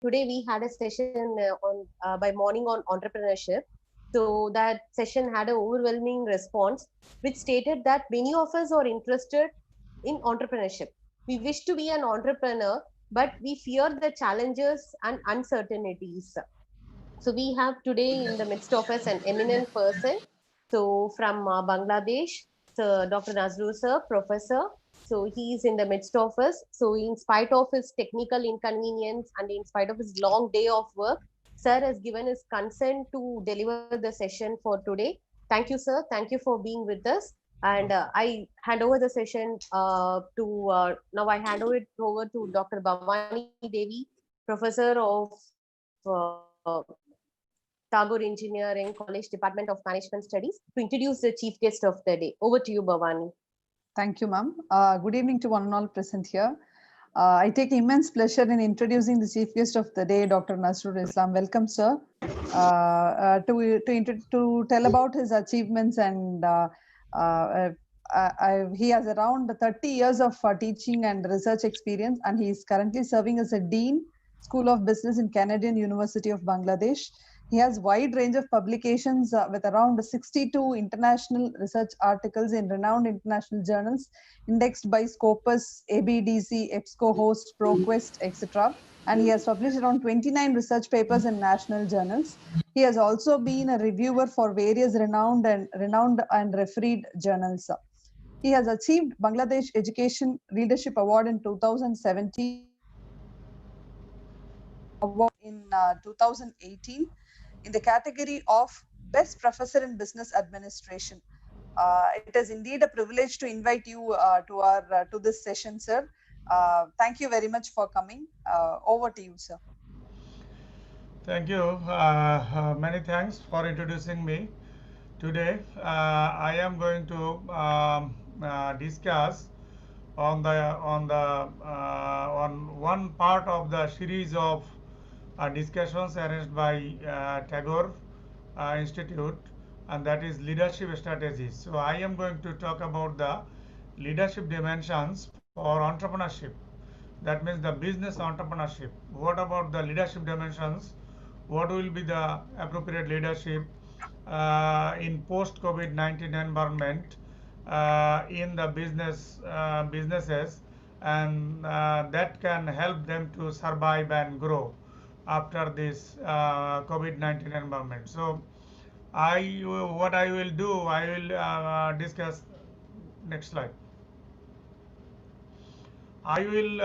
today we had a session on by morning on entrepreneurship. So that session had an overwhelming response, which stated that many of us are interested in entrepreneurship. We wish to be an entrepreneur, but we fear the challenges and uncertainties. So we have today in the midst of us an eminent person. So from Bangladesh, so Dr. Nazrul sir, professor. So he is in the midst of us. So in spite of his technical inconvenience and in spite of his long day of work, sir has given his consent to deliver the session for today. Thank you, sir. Thank you for being with us. And I hand over the session now I hand over it over to Dr. Bhavani Devi, professor of Tagore Engineering College, Department of Management Studies, to introduce the chief guest of the day. Over to you, Bhavani. Thank you, ma'am. Good evening to one and all present here. I take immense pleasure in introducing the chief guest of the day, Dr. Nazrul Islam. Welcome, sir. To tell about his achievements and he has around 30 years of teaching and research experience, and he is currently serving as a dean, School of Business in Canadian University of Bangladesh. He has wide range of publications with around 62 international research articles in renowned international journals indexed by Scopus, ABDC, EBSCO, Host, ProQuest, etc. And he has published around 29 research papers in national journals. He has also been a reviewer for various renowned and refereed journals. He has achieved Bangladesh Education Leadership Award in 2017, award in 2018 in the category of Best Professor in Business Administration. It is indeed a privilege to invite you to this session, sir. Thank you very much for coming. Over to you, sir. Thank you. Many thanks for introducing me. Today, I am going to discuss on one part of the series of discussions arranged by Tagore Institute, and that is leadership strategies. So I am going to talk about the leadership dimensions for entrepreneurship. That means the business entrepreneurship. What about the leadership dimensions? What will be the appropriate leadership in post COVID-19 environment in the businesses, and that can help them to survive and grow after this COVID-19 environment. So what I will do, I will discuss. Next slide. I will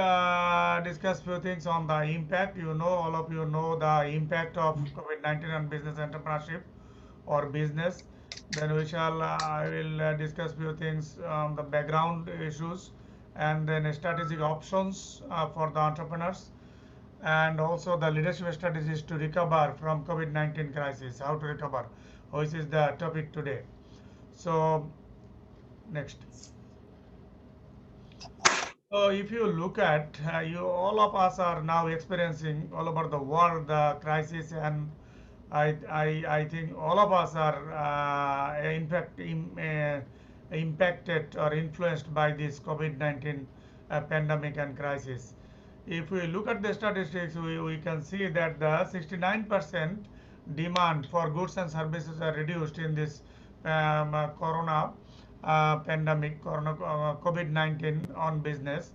discuss few things on the impact. All of you know the impact of COVID-19 on business entrepreneurship or business. Then I will discuss few things on the background issues, and then strategic options for the entrepreneurs, and also the leadership strategies to recover from COVID-19 crisis, how to recover, which is the topic today. So next. So if you look at, all of us are now experiencing all over the world the crisis, and I think all of us are in fact impacted or influenced by this COVID-19 pandemic and crisis. If we look at the statistics, we can see that the 69% demand for goods and services are reduced in this corona pandemic, COVID-19 on business,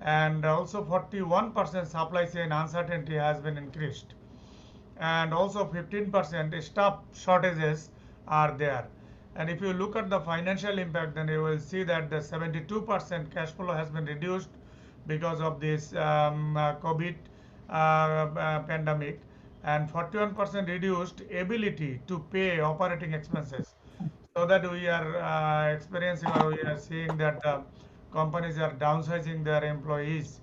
and also 41% supply chain uncertainty has been increased, and also 15% staff shortages are there. And if you look at the financial impact, then you will see that the 72% cash flow has been reduced because of this COVID pandemic, and 41% reduced ability to pay operating expenses. So that we are experiencing, or we are seeing that companies are downsizing their employees,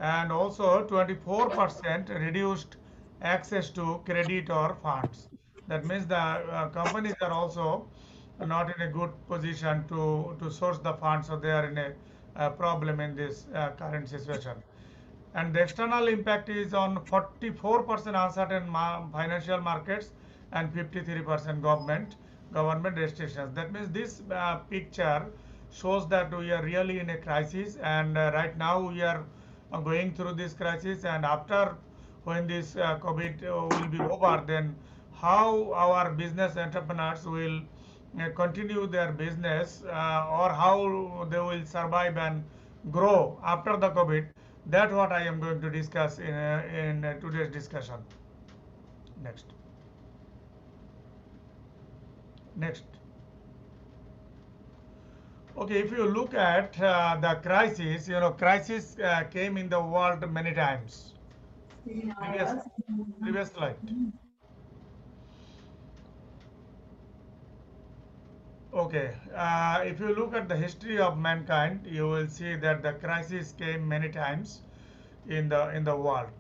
and also 24% reduced access to credit or funds. That means the companies are also not in a good position to source the funds, so they are in a problem in this current situation. And the external impact is on 44% uncertain financial markets and 53% government restrictions. That means this picture shows that we are really in a crisis, and right now we are going through this crisis, and after when this COVID will be over, then how our business entrepreneurs will continue their business, or how they will survive and grow after the COVID. That's what I am going to discuss in today's discussion. Next. Next. Okay, if you look at the crisis, crisis came in the world many times. Previous, previous slide. Okay, if you look at the history of mankind, you will see that the crisis came many times in the world.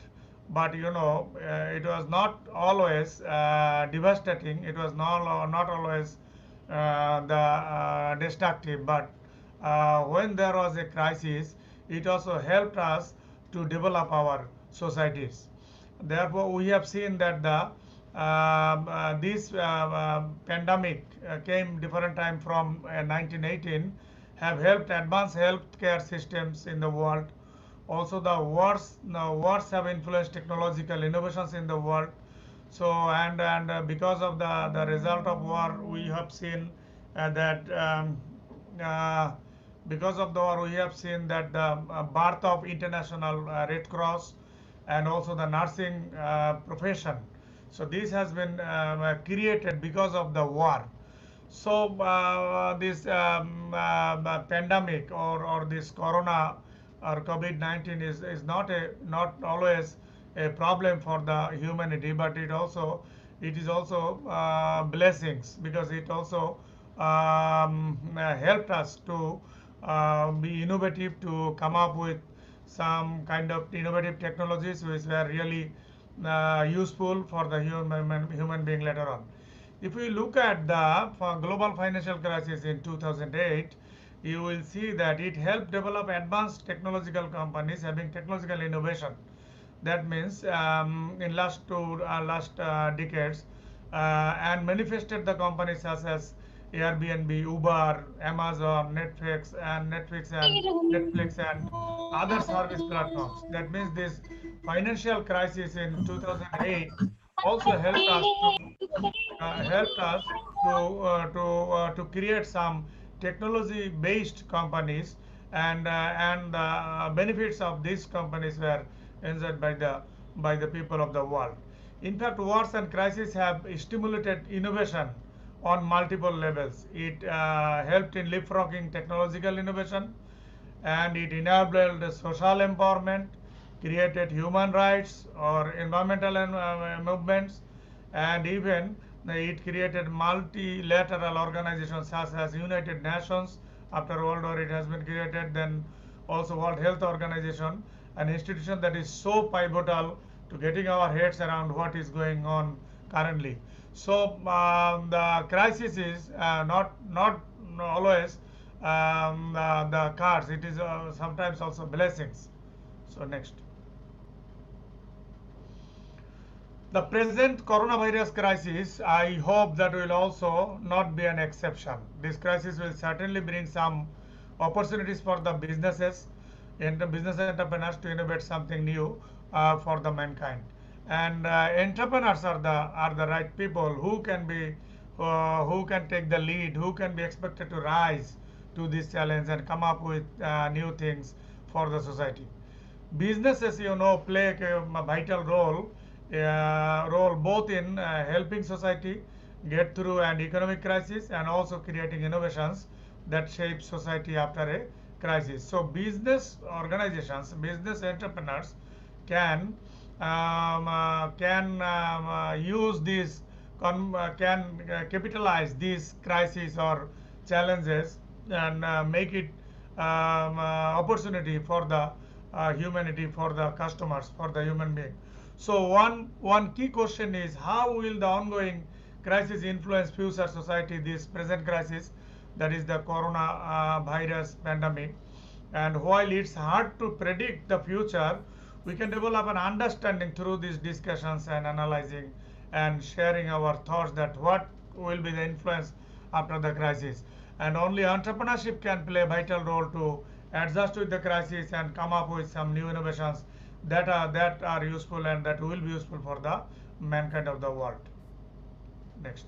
But it was not always devastating. It was not always the destructive. But when there was a crisis, it also helped us to develop our societies. Therefore, we have seen that this pandemic came different time from 1918, have helped advance healthcare systems in the world. Also, the wars have influenced technological innovations in the world. So, and because of the result of war, we have seen that uh, because of the war, we have seen that the birth of international Red Cross and also the nursing profession. So this has been created because of the war. So this pandemic or this corona or COVID-19 is not always a problem for the humanity, but it is also blessings, because it also helped us to be innovative, to come up with some kind of innovative technologies which were really useful for the human being later on. If we look at the global financial crisis in 2008, you will see that it helped develop advanced technological companies having technological innovation. That means in last decades, and manifested the companies such as Airbnb, Uber, Amazon, Netflix and other service platforms. That means this financial crisis in 2008 also helped us to create some technology-based companies, and benefits of these companies were enjoyed by the people of the world. In fact, wars and crises have stimulated innovation on multiple levels. It helped in leapfrogging technological innovation, and it enabled social empowerment, created human rights or environmental movements, and even it created multilateral organizations such as United Nations. After World War, it has been created. Then also World Health Organization, an institution that is so pivotal to getting our heads around what is going on currently. So the crisis is not always the cards. It is sometimes also blessings. So next. The present coronavirus crisis, I hope that will also not be an exception. This crisis will certainly bring some opportunities for the businesses and the business entrepreneurs to innovate something new for the mankind. And entrepreneurs are the right people who can take the lead, who can be expected to rise to this challenge and come up with new things for the society. Businesses, play a vital role both in helping society get through an economic crisis and also creating innovations that shape society after a crisis. So business organizations, business entrepreneurs can use these can capitalize these crises or challenges and make it opportunity for the humanity, for the customers, for the human being. So one key question is, how will the ongoing crisis influence future society? This present crisis, that is the corona virus pandemic. And while it's hard to predict the future, we can develop an understanding through these discussions and analyzing and sharing our thoughts that what will be the influence after the crisis. And only entrepreneurship can play a vital role to adjust with the crisis and come up with some new innovations that are useful and that will be useful for the mankind of the world. Next.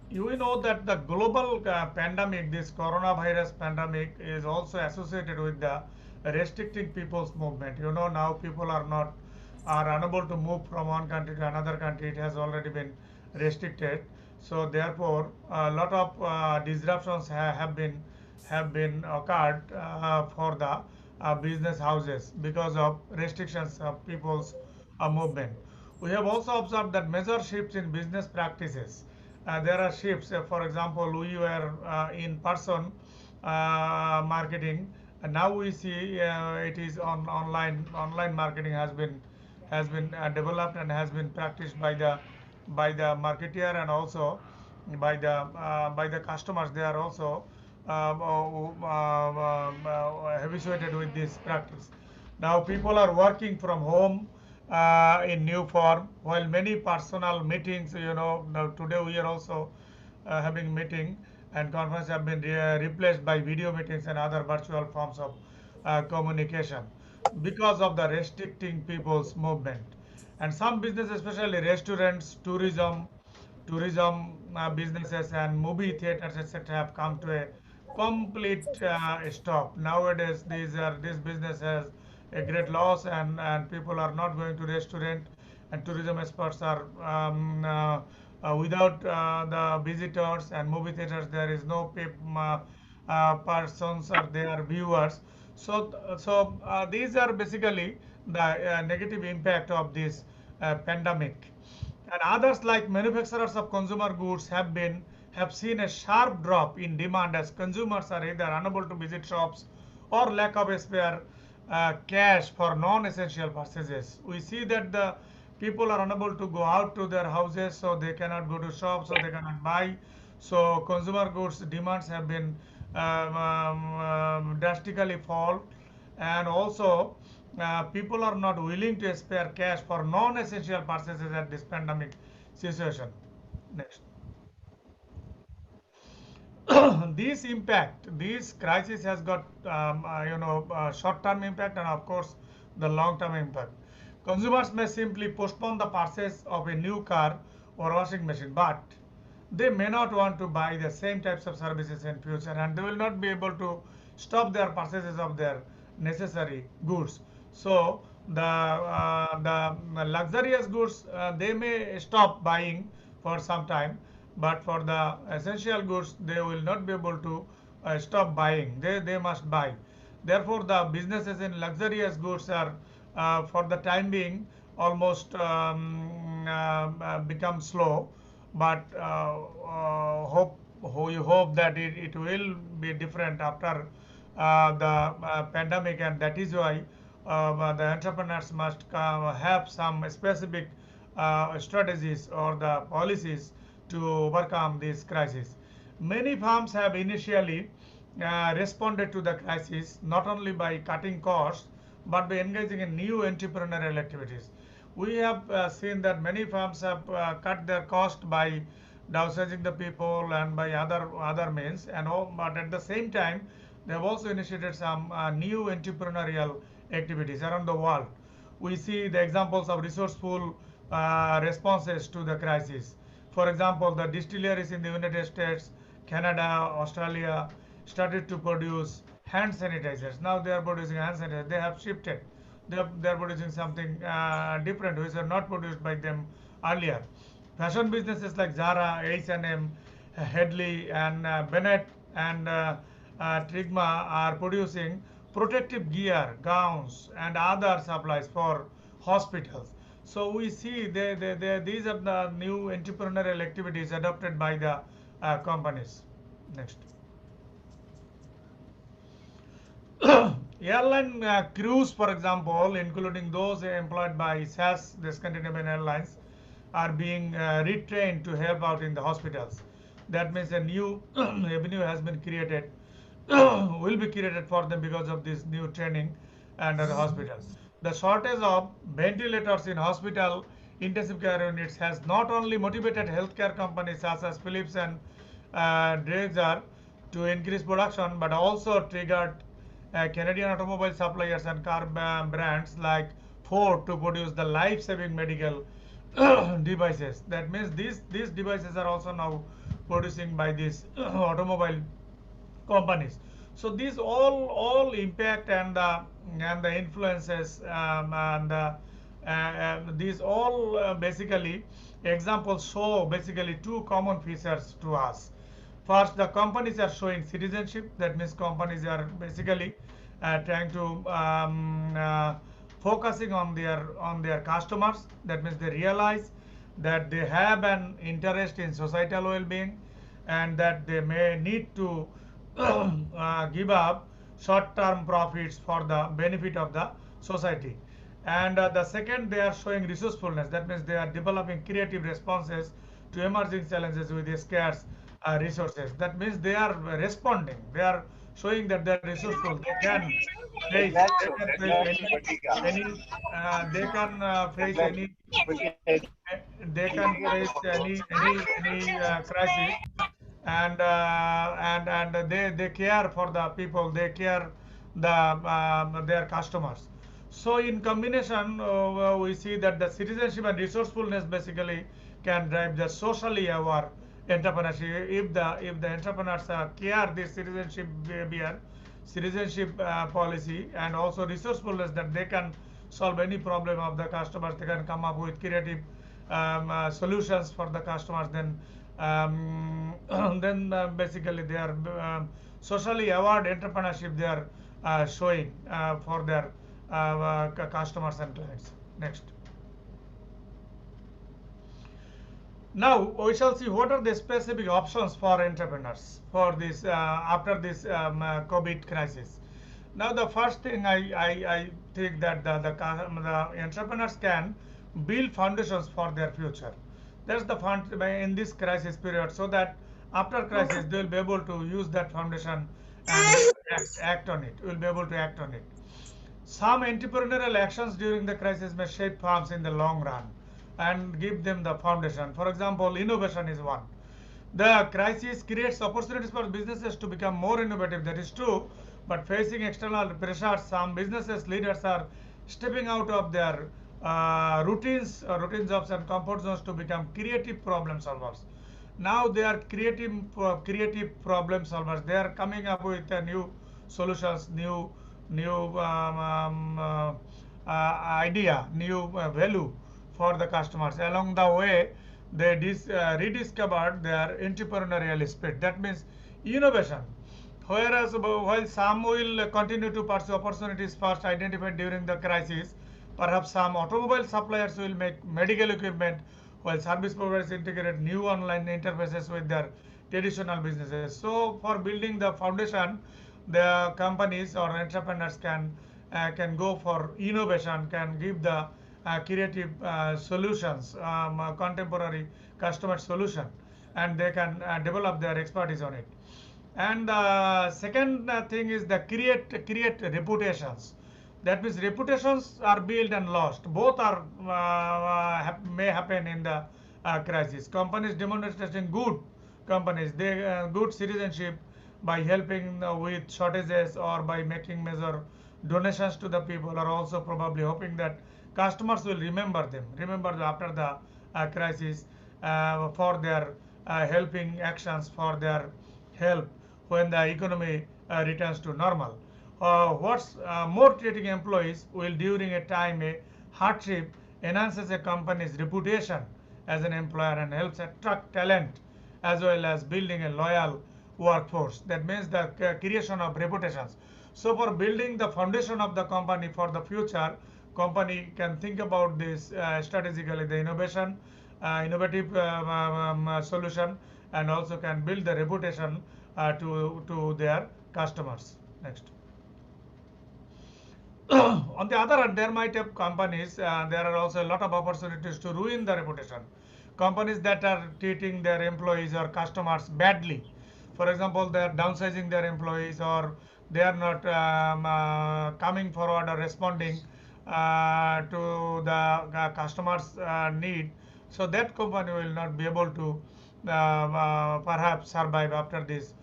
You know that the global pandemic, this coronavirus pandemic, is also associated with the restricting people's movement. You know, now people are unable to move from one country to another country. It has already been restricted. So therefore, a lot of disruptions have been occurred for the business houses because of restrictions of people's movement. We have also observed that major shifts in business practices. There are shifts. For example, we were in person marketing, and now we see it is on online. Online marketing has been developed and has been practiced by the marketeer and also by the customers. They are also habituated with this practice. Now people are working from home in new form, while many personal meetings, now today we are also having meeting and conference have been replaced by video meetings and other virtual forms of communication because of the restricting people's movement. And some businesses, especially restaurants, tourism businesses and movie theaters, etc., have come to a complete stop. Nowadays, this business has a great loss, and people are not going to restaurant, and tourism experts are without the visitors, and movie theaters there is no persons or their viewers. So these are basically the negative impact of this pandemic. And others like manufacturers of consumer goods have seen a sharp drop in demand as consumers are either unable to visit shops or lack of spare cash for non-essential purchases. We see that the people are unable to go out to their houses, so they cannot go to shops, so they cannot buy. So consumer goods demands have been drastically fall, and also people are not willing to spare cash for non-essential purchases at this pandemic situation. Next. This crisis has got short-term impact and of course the long-term impact. Consumers may simply postpone the purchase of a new car or washing machine, but they may not want to buy the same types of services in future, and they will not be able to stop their purchases of their necessary goods. So the luxurious goods they may stop buying for some time, but for the essential goods they will not be able to stop buying. They must buy. Therefore, the businesses in luxurious goods are for the time being almost become slow, but we hope that it will be different after the pandemic, and that is why the entrepreneurs must have some specific strategies or the policies to overcome this crisis. Many firms have initially responded to the crisis not only by cutting costs but by engaging in new entrepreneurial activities. We have seen that many firms have cut their cost by downsizing the people and by other means, and all, but at the same time they have also initiated some new entrepreneurial activities around the world. We see the examples of resourceful responses to the crisis. For example, the distilleries in the United States, Canada, Australia started to produce hand sanitizers. Now they are producing hand sanitizers. They have shifted. They are producing something different, which are not produced by them earlier. Fashion businesses like Zara, H&M, Headley, and Bennett and Trigma are producing protective gear, gowns, and other supplies for hospitals. So we see these are the new entrepreneurial activities adopted by the companies. Next. Airline crews, for example, including those employed by SAS, the Scandinavian Airlines, are being retrained to help out in the hospitals. That means a new avenue has been created, will be created for them because of this new training under the hospital. The shortage of ventilators in hospital intensive care units has not only motivated healthcare companies such as Philips and Dresser to increase production, but also triggered Canadian automobile suppliers and car brands like Ford to produce the life-saving medical devices. That means these devices are also now producing by these automobile companies. So these all impact and the influences these all basically examples show basically two common features to us. First, the companies are showing citizenship. That means companies are basically trying to focusing on their customers. That means they realize that they have an interest in societal well-being, and that they may need to give up short-term profits for the benefit of the society. And the second, they are showing resourcefulness. That means they are developing creative responses to emerging challenges with scarce resources. That means they are responding. They are showing that they are resourceful. They can face they can face any crisis, and they care for the people. They care their customers. So in combination, we see that the citizenship and resourcefulness basically can drive the socially aware entrepreneurship. If the entrepreneurs care this citizenship behavior, citizenship policy, and also resourcefulness, that they can solve any problem of the customers, they can come up with creative solutions for the customers, um, then basically they are socially aware entrepreneurship they are showing for their customers and clients. Next. Now we shall see what are the specific options for entrepreneurs for this after this COVID crisis. Now the first thing I think that the entrepreneurs can build foundations for their future. That's the fund in this crisis period, so that after crisis they will be able to use that foundation and act on it. Will be able to act on it. Some entrepreneurial actions during the crisis may shape firms in the long run and give them the foundation. For example, innovation is one. The crisis creates opportunities for businesses to become more innovative. That is true, but facing external pressures, some businesses leaders are stepping out of their routine jobs and comfort zones to become creative problem solvers. Now they are creative problem solvers. They are coming up with new solutions, new idea, new value for the customers. Along the way, they rediscovered their entrepreneurial spirit. That means innovation. Whereas while some will continue to pursue opportunities first identified during the crisis, perhaps some automobile suppliers will make medical equipment, while service providers integrate new online interfaces with their traditional businesses. So for building the foundation, the companies or entrepreneurs can go for innovation, can give the creative solutions, contemporary customer solution, and they can develop their expertise on it. And the second thing is the create reputations. That means reputations are built and lost. Both are may happen in the crisis. Companies demonstrating good citizenship by helping with shortages or by making major donations to the people are also probably hoping that customers will remember after the crisis for their helping actions, for their help when the economy returns to normal. What's motivating employees will during a time a hardship enhances a company's reputation as an employer and helps attract talent as well as building a loyal workforce. That means the creation of reputations. So for building the foundation of the company for the future, company can think about this strategically, the innovative solution, and also can build the reputation to their customers. Next. On the other hand, there might have companies, there are also a lot of opportunities to ruin the reputation. Companies that are treating their employees or customers badly. For example, they are downsizing their employees, or they are not coming forward or responding to the customers' need. So that company will not be able to perhaps survive after this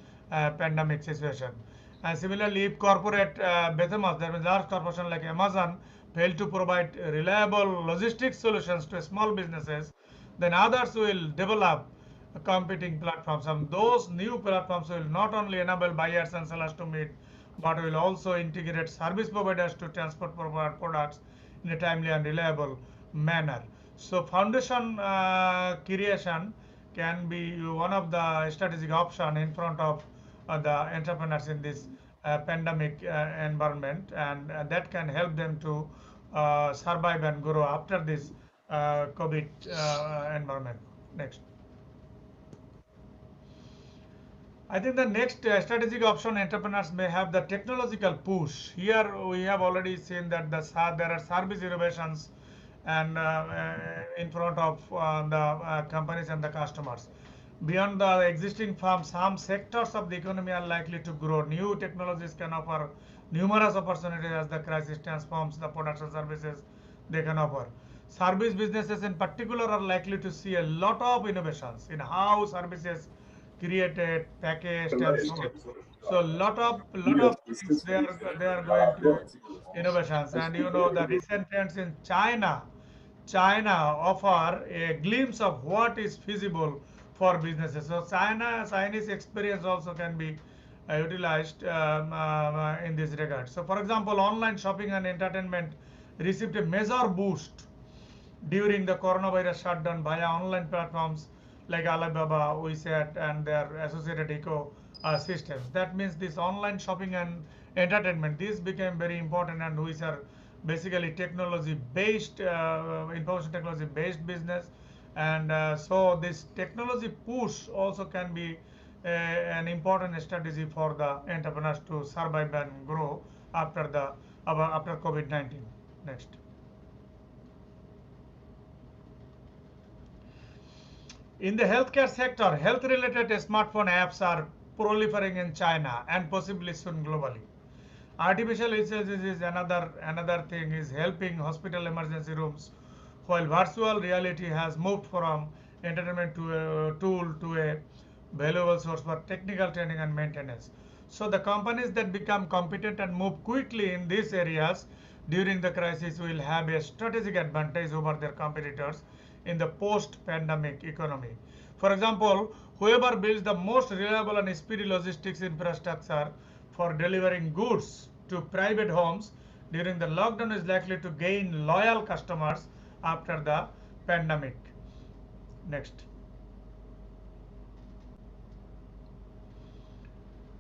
pandemic situation. And similarly, if corporate behemoths, that means large corporations like Amazon, fail to provide reliable logistics solutions to small businesses, then others will develop competing platforms. And those new platforms will not only enable buyers and sellers to meet, but will also integrate service providers to transport products in a timely and reliable manner. So foundation creation can be one of the strategic option in front of the entrepreneurs in this pandemic environment, and that can help them to survive and grow after this COVID environment. Next. I think the next strategic option entrepreneurs may have the technological push. Here we have already seen that there are service innovations and in front of the companies and the customers. Beyond the existing firms, some sectors of the economy are likely to grow. New technologies can offer numerous opportunities as the crisis transforms the products and services they can offer. Service businesses in particular are likely to see a lot of innovations in how services created, packaged, and sold. So lot of things they are going to innovations. And you know the recent trends in China offer a glimpse of what is feasible for businesses. So Chinese experience also can be utilized in this regard. So for example, online shopping and entertainment received a major boost during the coronavirus shutdown via online platforms like Alibaba, WeChat, and their associated ecosystems. That means this online shopping and entertainment, this became very important, and which are basically technology-based, information technology-based business. And so this technology push also can be an important strategy for the entrepreneurs to survive and grow after the after COVID-19. Next. In the healthcare sector, health-related smartphone apps are proliferating in China and possibly soon globally. Artificial intelligence is another thing is helping hospital emergency rooms, while virtual reality has moved from entertainment to a tool to a valuable source for technical training and maintenance. So the companies that become competent and move quickly in these areas during the crisis will have a strategic advantage over their competitors in the post-pandemic economy. For example, whoever builds the most reliable and speedy logistics infrastructure for delivering goods to private homes during the lockdown is likely to gain loyal customers after the pandemic. Next.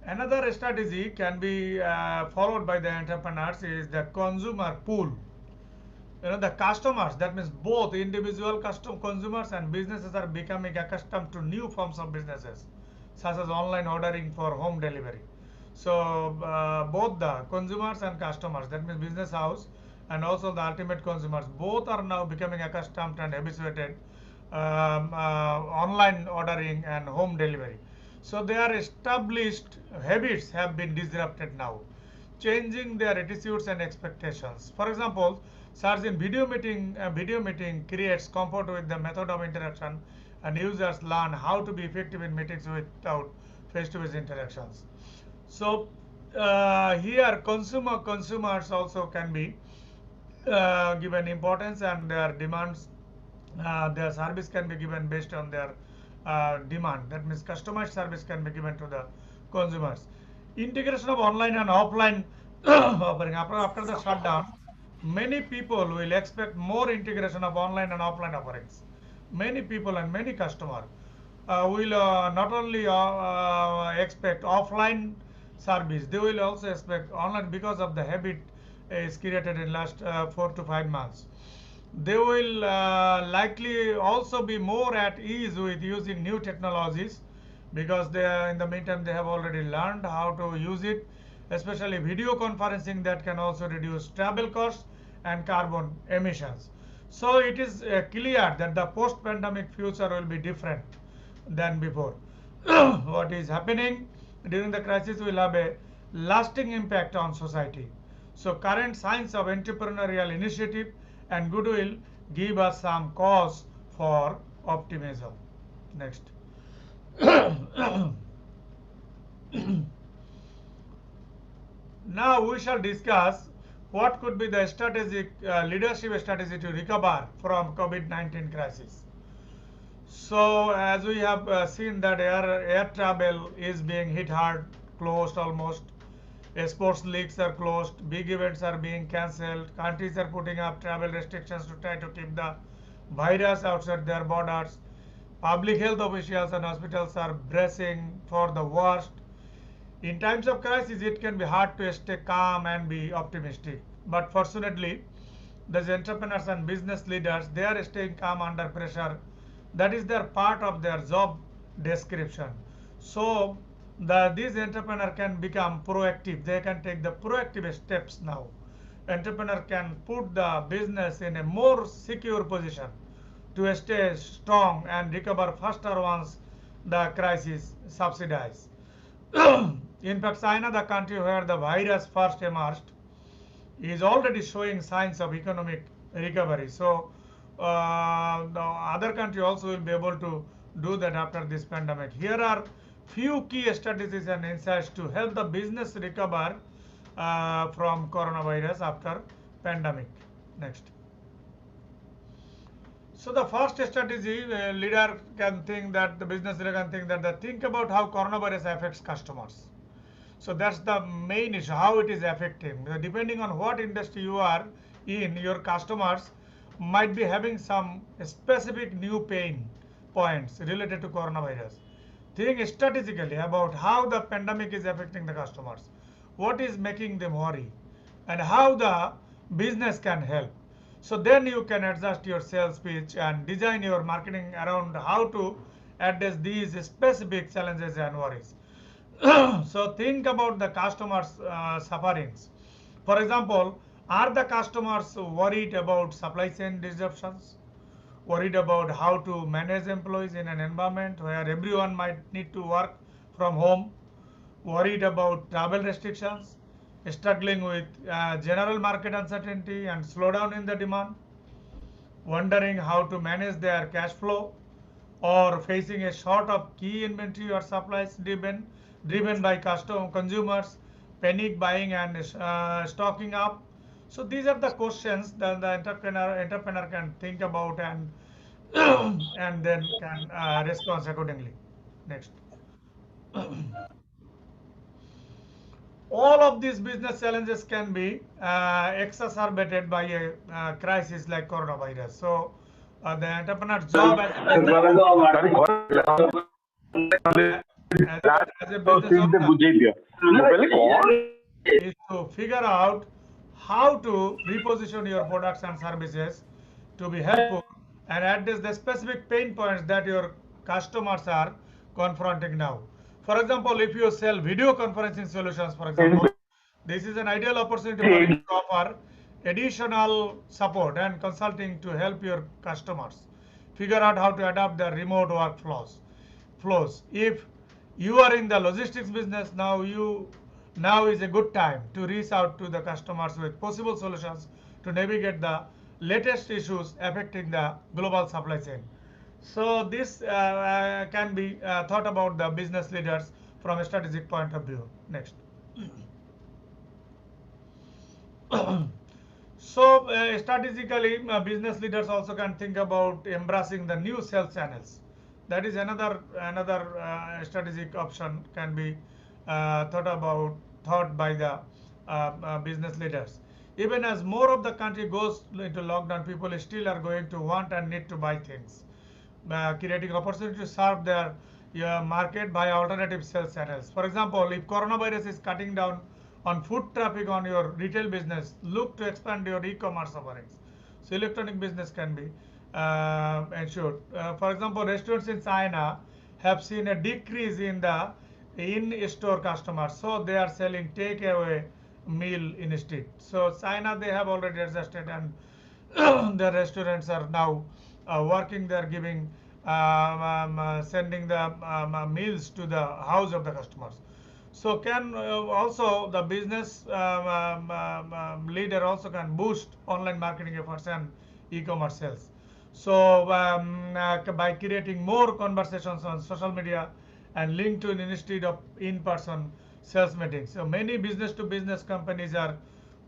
Another strategy can be followed by the entrepreneurs is the consumer pool. You know, the customers, that means both individual consumers and businesses are becoming accustomed to new forms of businesses, such as online ordering for home delivery. So both the consumers and customers, that means business house and also the ultimate consumers, both are now becoming accustomed and habituated online ordering and home delivery. So their established habits have been disrupted now, changing their attitudes and expectations. For example, search in video meeting creates comfort with the method of interaction, and users learn how to be effective in meetings without face-to-face interactions. So here consumers also can be given importance, and their demands, their service can be given based on their demand. That means customized service can be given to the consumers. Integration of online and offline offering after the shutdown, many people will expect more integration of online and offline offerings. Many people and many customers will not only expect offline service, they will also expect online because of the habit is created in last 4 to 5 months. They will likely also be more at ease with using new technologies because they are, in the meantime they have already learned how to use it, especially video conferencing that can also reduce travel costs and carbon emissions. So it is clear that the post-pandemic future will be different than before. What is happening during the crisis will have a lasting impact on society. So current signs of entrepreneurial initiative and goodwill give us some cause for optimism. Next. Now we shall discuss what could be the strategic leadership strategy to recover from COVID-19 crisis. So as we have seen that air travel is being hit hard, closed almost. Sports leagues are closed, big events are being cancelled, countries are putting up travel restrictions to try to keep the virus outside their borders. Public health officials and hospitals are bracing for the worst. In times of crisis, it can be hard to stay calm and be optimistic. But fortunately, these entrepreneurs and business leaders, they are staying calm under pressure. That is their part of their job description. So these entrepreneur can become proactive. They can take the proactive steps now. Entrepreneur can put the business in a more secure position to stay strong and recover faster once the crisis subsides. In fact, China, the country where the virus first emerged, is already showing signs of economic recovery. So the other country also will be able to do that after this pandemic. Here are few key strategies and insights to help the business recover from coronavirus after pandemic. Next. So the first strategy, leader can think that the business leader can think that think about how coronavirus affects customers. So that's the main issue, how it is affecting. Depending on what industry you are in, your customers might be having some specific new pain points related to coronavirus. Think strategically about how the pandemic is affecting the customers, what is making them worry, and how the business can help. So then you can adjust your sales pitch and design your marketing around how to address these specific challenges and worries. So think about the customers' sufferings. For example, are the customers worried about supply chain disruptions? Worried about how to manage employees in an environment where everyone might need to work from home? Worried about travel restrictions? Struggling with general market uncertainty and slowdown in the demand? Wondering how to manage their cash flow? Or facing a short of key inventory or supplies driven by consumers panic buying and stocking up. So these are the questions that the entrepreneur can think about and and then can respond accordingly. Next. All of these business challenges can be exacerbated by a crisis like coronavirus. So the entrepreneur's job as a business owner is to figure out how to reposition your products and services to be helpful and address the specific pain points that your customers are confronting now. For example, if you sell video conferencing solutions, for example, this is an ideal opportunity for you to offer additional support and consulting to help your customers figure out how to adapt their remote work flows. If you are in the logistics business, now is a good time to reach out to the customers with possible solutions to navigate the latest issues affecting the global supply chain. So this can be thought about the business leaders from a strategic point of view. Next. So strategically, business leaders also can think about embracing the new sales channels. That is another strategic option can be thought by the business leaders. Even as more of the country goes into lockdown, people still are going to want and need to buy things. Creating opportunity to serve their market by alternative sales channels. For example, if coronavirus is cutting down on foot traffic on your retail business, look to expand your e-commerce offerings. So electronic business can be ensured. For example, restaurants in China have seen a decrease in the in-store customers, so they are selling takeaway meal instead. So China, they have already adjusted, and the restaurants are now working. They are giving sending the meals to the house of the customers. So can also the business leader also can boost online marketing efforts and e-commerce sales. So by creating more conversations on social media and LinkedIn instead of in-person sales meetings. So many business-to-business companies are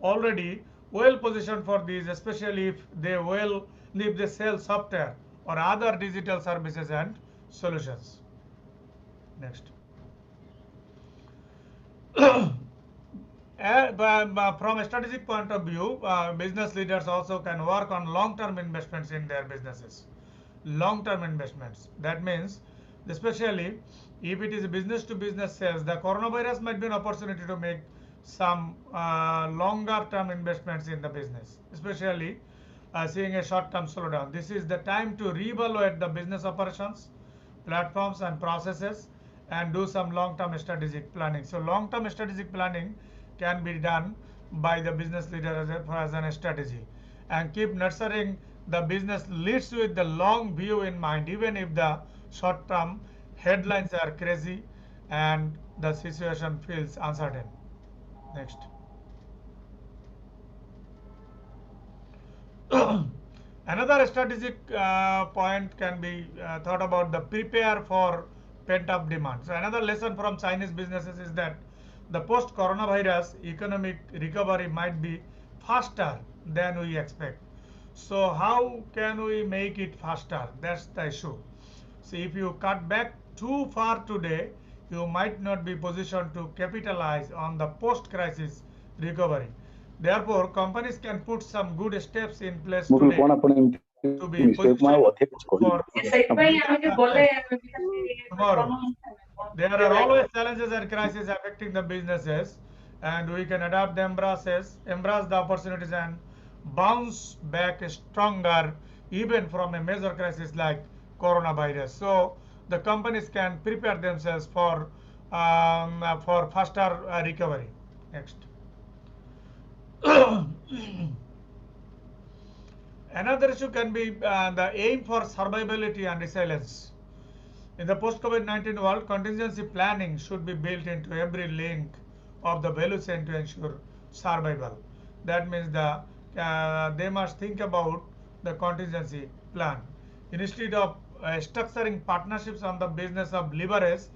already well positioned for these, especially if they sell software or other digital services and solutions. Next. From a strategic point of view, business leaders also can work on long-term investments in their businesses. Long-term investments. That means, especially if it is a business-to-business sales, the coronavirus might be an opportunity to make some longer-term investments in the business, especially seeing a short-term slowdown. This is the time to reevaluate the business operations, platforms, and processes, and do some long-term strategic planning. So long-term strategic planning can be done by the business leader as a strategy, and keep nurturing the business leads with the long view in mind, even if the short-term headlines are crazy and the situation feels uncertain. Next. Another strategic point can be thought about the prepare for pent-up demand. So another lesson from Chinese businesses is that the post-coronavirus economic recovery might be faster than we expect. So how can we make it faster? That's the issue. So if you cut back too far today, you might not be positioned to capitalize on the post-crisis recovery. Therefore, companies can put some good steps in place today to be positioned for tomorrow. There are always challenges and crises affecting the businesses, and we can adapt, embrace the opportunities, and bounce back stronger even from a major crisis like coronavirus. So the companies can prepare themselves for faster recovery. Next. Another issue can be the aim for survivability and resilience. In the post-COVID-19 world, contingency planning should be built into every link of the value chain to ensure survival. That means they must think about the contingency plan. Instead of structuring partnerships on the business of leverage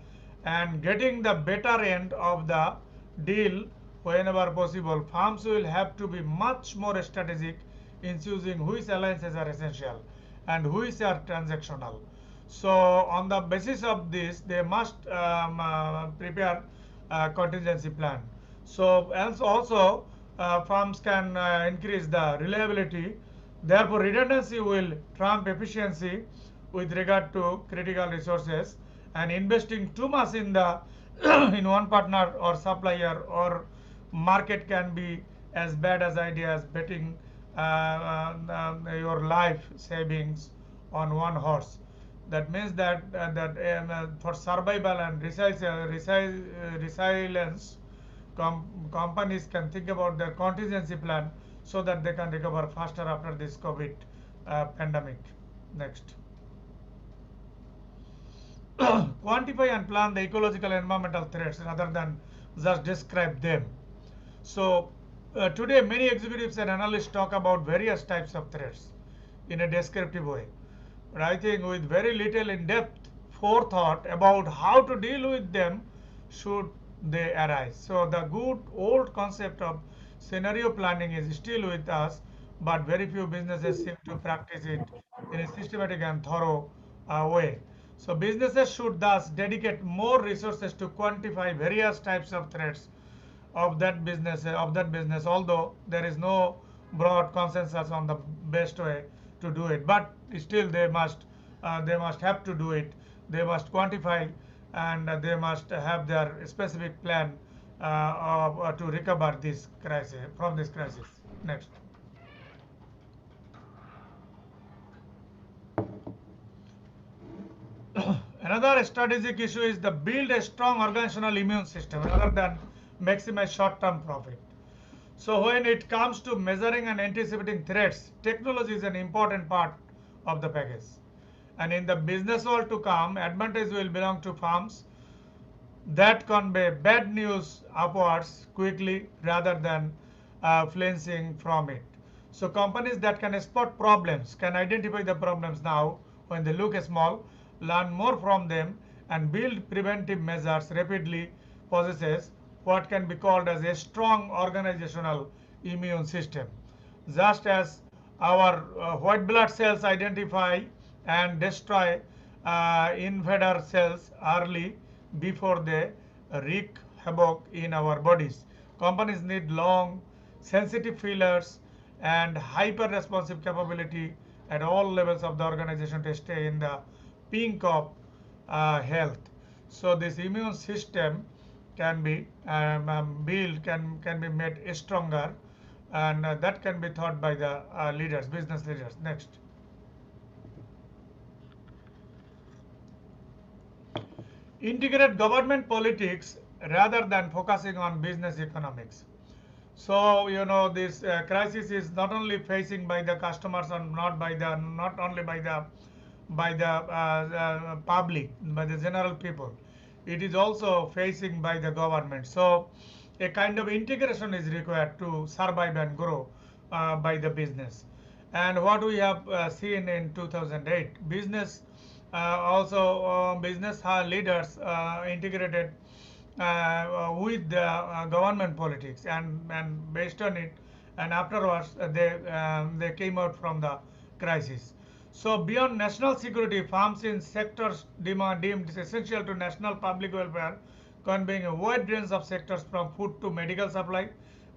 and getting the better end of the deal whenever possible, firms will have to be much more strategic in choosing which alliances are essential and which are transactional. So on the basis of this, they must prepare a contingency plan. So else also firms can increase the reliability. Therefore, redundancy will trump efficiency with regard to critical resources, and investing too much in the in one partner or supplier or market can be as bad as idea as betting your life savings on one horse. That means that for survival and resilience, companies can think about their contingency plan so that they can recover faster after this COVID pandemic. Next. Quantify and plan the ecological and environmental threats rather than just describe them. So today many executives and analysts talk about various types of threats in a descriptive way, but I think with very little in-depth forethought about how to deal with them should they arise. So the good old concept of scenario planning is still with us, but very few businesses seem to practice it in a systematic and thorough way. So businesses should thus dedicate more resources to quantify various types of threats of that business, although there is no broad consensus on the best way to do it, but still they must have to do it. They must quantify, and they must have their specific plan to recover this crisis from this crisis. Next. Another strategic issue is the build a strong organizational immune system rather than maximize short-term profit. So when it comes to measuring and anticipating threats, technology is an important part of the package. And in the business world to come, advantage will belong to firms that convey bad news upwards quickly rather than flinching from it. So companies that can spot problems, can identify the problems now when they look small, learn more from them, and build preventive measures rapidly possesses what can be called as a strong organizational immune system. Just as our white blood cells identify and destroy invader cells early before they wreak havoc in our bodies. Companies need long, sensitive feelers and hyper responsive capability at all levels of the organization to stay in the pink of health. So this immune system can be built, can be made stronger, and that can be taught by the leaders, business leaders. Next. Integrate government politics rather than focusing on business economics. So this crisis is not only facing by the customers and not only by the public, by the general people. It is also facing by the government. So a kind of integration is required to survive and grow by the business. And what we have seen in 2008, business leaders integrated with the government politics, and based on it, and afterwards they came out from the crisis. So beyond national security, firms in sectors deemed essential to national public welfare, conveying a wide range of sectors from food to medical supply,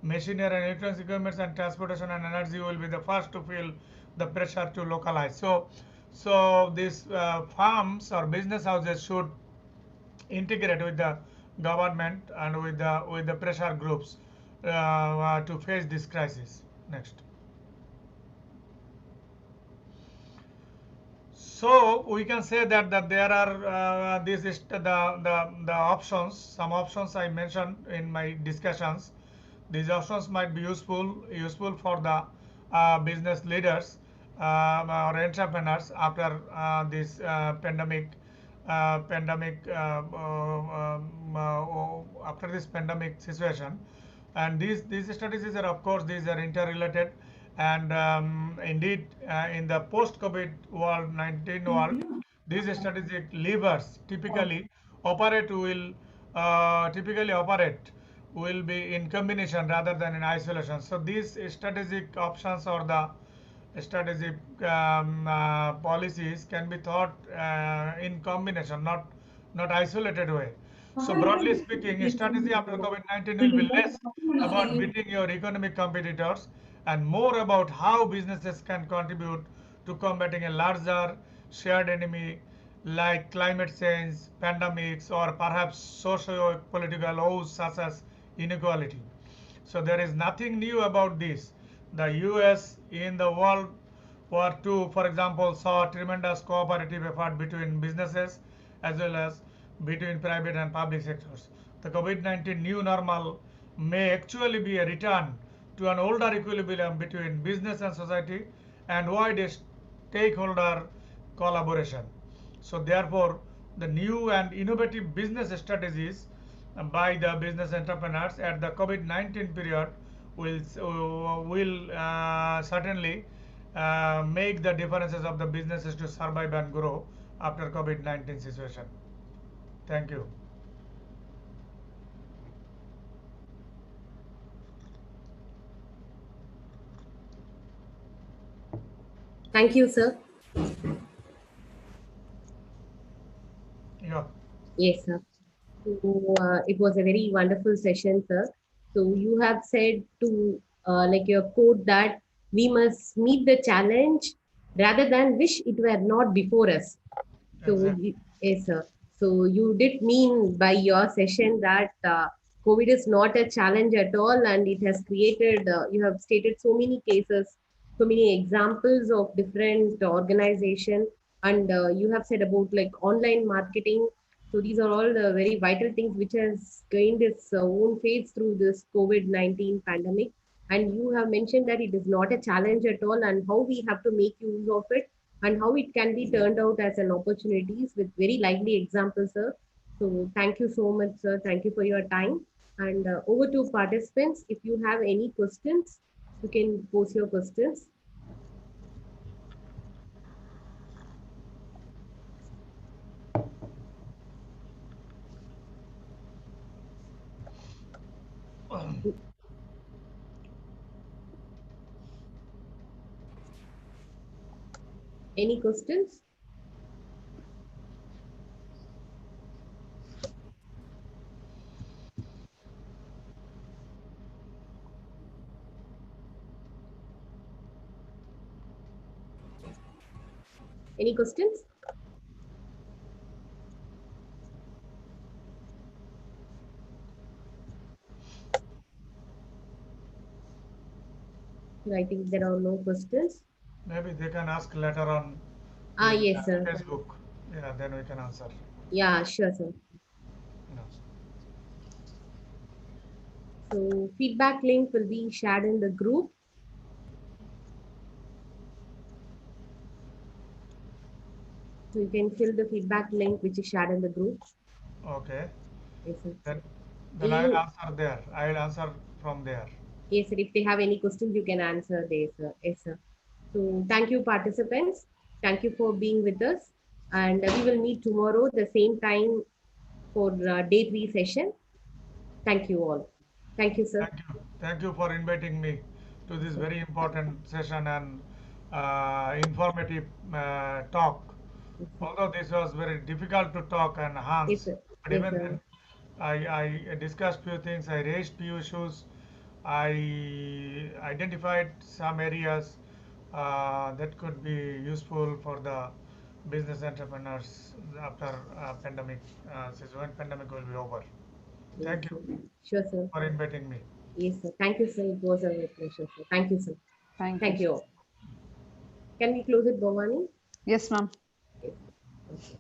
machinery and electronics equipment, and transportation and energy will be the first to feel the pressure to localize. So these firms or business houses should integrate with the government and with the pressure groups to face this crisis. Next. So we can say that there are this is the options. Some options I mentioned in my discussions. These options might be useful for the business leaders or entrepreneurs after this pandemic after this pandemic situation. And these strategies are, of course, these are interrelated, and indeed in the post COVID world 19 world, these strategic levers typically operate will be in combination rather than in isolation. So these strategic options or the strategic policies can be thought in combination, not isolated way. So broadly speaking, strategy after COVID-19 will be less about beating your economic competitors and more about how businesses can contribute to combating a larger shared enemy like climate change, pandemics, or perhaps socio-political woes such as inequality. So there is nothing new about this. The US in the World War II, for example, saw tremendous cooperative effort between businesses as well as between private and public sectors. The COVID-19 new normal may actually be a return to an older equilibrium between business and society and wide stakeholder collaboration. So therefore, the new and innovative business strategies by the business entrepreneurs at the COVID-19 period will certainly make the differences of the businesses to survive and grow after COVID-19 situation. Thank you. Thank you, sir. Yeah. Yes, sir. So it was a very wonderful session, sir. So you have said to like your quote that we must meet the challenge rather than wish it were not before us. So, Exactly. yes, sir. So, you did mean by your session that COVID is not a challenge at all, and it has created, you have stated so many cases, so many examples of different organization, and you have said about like online marketing. So, these are all the very vital things which has gained its own phase through this COVID-19 pandemic. And you have mentioned that it is not a challenge at all, and how we have to make use of it and how it can be turned out as an opportunities with very lively examples, sir. So thank you so much, sir. Thank you for your time. And over to participants, if you have any questions, you can post your questions. Any questions? Any questions? I think there are no questions. Maybe they can ask later on in Yes, sir. Facebook. Yeah, then we can answer. Yeah, sure, sir. No. So feedback link will be shared in the group. So you can fill the feedback link which is shared in the group. Okay. Yes, sir. Then I'll In, answer there. I'll answer from there. yes, sir. If they have any questions, you can answer there, sir. Yes, sir. So thank you, participants. Thank you for being with us. And we will meet tomorrow the same time for day 3 session. Thank you all. Thank you, sir. Thank you. Thank you for inviting me to this very important session and informative talk. Yes, sir. Although this was very difficult to talk and Yes, Hans, sir. but Yes, even sir. then, I discussed few things. I raised few issues. I identified some areas that could be useful for the business entrepreneurs after pandemic. Since when pandemic will be over. Yes, Thank you sir. Sure, sir. for inviting me. Yes, sir. Thank you, sir. It was a pleasure, sir. Thank you, sir. Thank you. Thank you all. Can we close it, Bhavani? Yes, ma'am. Yes. Okay.